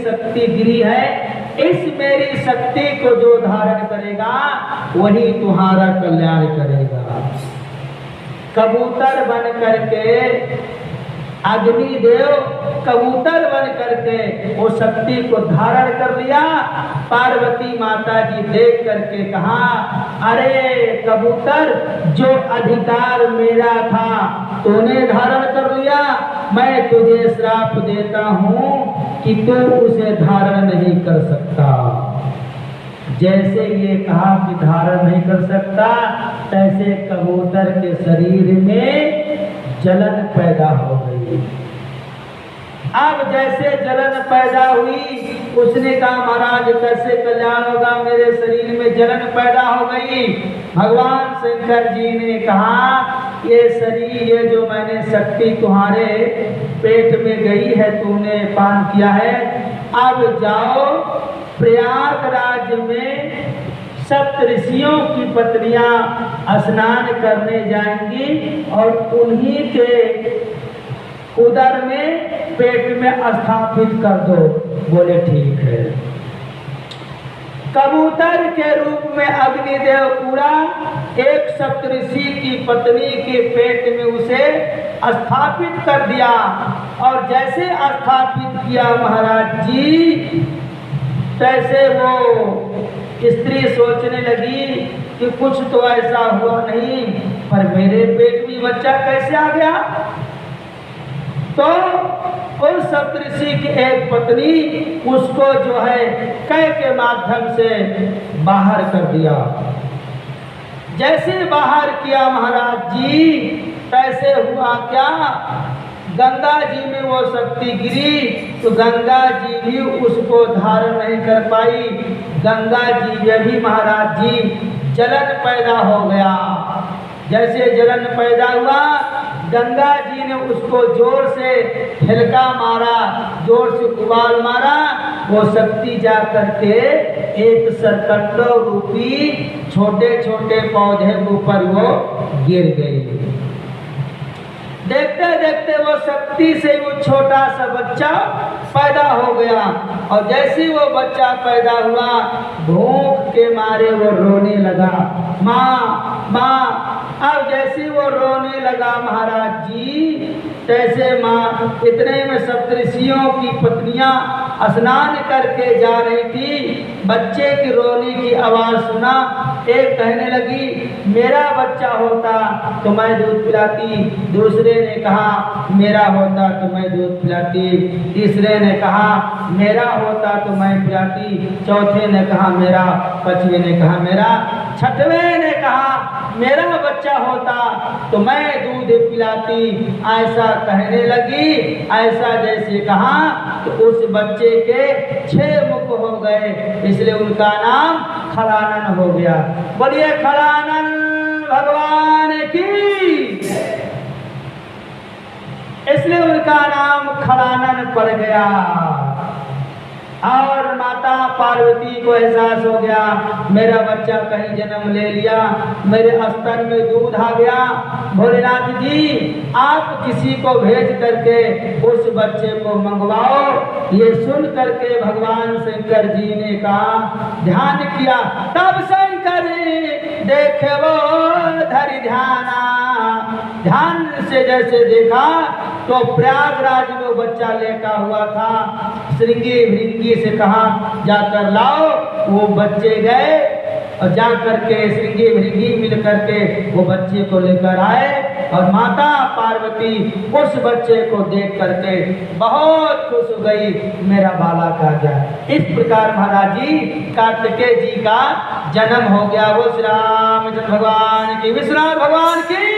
शक्ति गिरी है, इस मेरी शक्ति को जो धारण करेगा वही तुम्हारा कल्याण करेगा। कबूतर बन करके अग्निदेव कबूतर बन करके वो शक्ति को धारण कर लिया। पार्वती माता जी देख करके कहा, अरे कबूतर, जो अधिकार मेरा था तूने धारण कर लिया, मैं तुझे श्राप देता हूँ कि तू उसे धारण नहीं कर सकता। जैसे ये कहा कि धारण नहीं कर सकता, तैसे कबूतर के शरीर में जलन पैदा हो गई। अब जैसे जलन पैदा हुई, उसने कहा महाराज कैसे कल्याण होगा, मेरे शरीर में जलन पैदा हो गई। भगवान शंकर जी ने कहा, ये शरीर, ये जो मैंने शक्ति तुम्हारे पेट में गई है, तूने पान किया है, अब जाओ प्रयागराज में सप्तऋषियों की पत्नियां स्नान करने जाएंगी और उन्हीं के उदर में पेट में स्थापित कर दो। बोले ठीक है। कबूतर के रूप में अग्निदेव पूरा एक सप्तऋषि की पत्नी के पेट में उसे स्थापित कर दिया। और जैसे स्थापित किया महाराज जी, तैसे वो स्त्री सोचने लगी कि कुछ तो ऐसा हुआ नहीं, पर मेरे पेट में बच्चा कैसे आ गया। तो उस सप्तऋषि की एक पत्नी उसको जो है कै के माध्यम से बाहर कर दिया। जैसे बाहर किया महाराज जी, तैसे हुआ क्या, गंगा जी में वो शक्ति गिरी तो गंगा जी भी उसको धारण नहीं कर पाई। गंगा जी में भी महाराज जी जलन पैदा हो गया। जैसे जलन पैदा हुआ, गंगा जी ने उसको जोर से हिलका मारा, जोर से उबाल मारा, वो शक्ति जा करके एक सरकंडो रूपी छोटे छोटे पौधे के ऊपर वो गिर गई। देखते देखते वो शक्ति से वो छोटा सा बच्चा पैदा हो गया। और जैसे वो बच्चा पैदा हुआ, भूख के मारे वो रोने लगा, माँ माँ। अब जैसे वो रोने लगा महाराज जी, तैसे माँ, इतने में सप्तऋषियों की पत्नियां स्नान करके जा रही थी। बच्चे की रोने की आवाज सुना, एक कहने लगी मेरा बच्चा होता तो मैं दूध पिलाती, दूसरे ने कहा मेरा होता तो मैं दूध पिलाती, तीसरे ने कहा मेरा होता तो मैं पिलाती, चौथे ने कहा मेरा, पांचवें ने कहा मेरा, छठवें ने कहा मेरा बच्चा होता तो मैं दूध पिलाती। ऐसा कहने लगी। ऐसा जैसे कहा तो उस बच्चे के 6 मुख हो गए, इसलिए उनका नाम खड़ानन हो गया। बोलिए खड़ानन भगवान की। इसलिए उनका नाम खड़ानन पड़ गया। और माता पार्वती को एहसास हो गया मेरा बच्चा कहीं जन्म ले लिया, मेरे स्तन में दूध आ गया। भोलेनाथ जी आप किसी को भेज करके उस बच्चे को मंगवाओ। ये सुन करके भगवान शंकर जी ने कहा, ध्यान किया। तब शंकर देखे वो धरि ध्याना, ध्यान से जैसे देखा तो प्रयागराज में बच्चा लेटा हुआ था। श्रृंगी भृंगी से कहा जाकर लाओ। वो बच्चे गए और जा करके श्रृंगी भृंगी मिल करके वो बच्चे को लेकर आए। और माता पार्वती उस बच्चे को देख करके बहुत खुश हो गई, मेरा बालक आ गया। इस प्रकार महाराज जी कार्तिकेय जी का जन्म हो गया। वो श्री रामचंद्र भगवान की, विश्वनाथ भगवान की।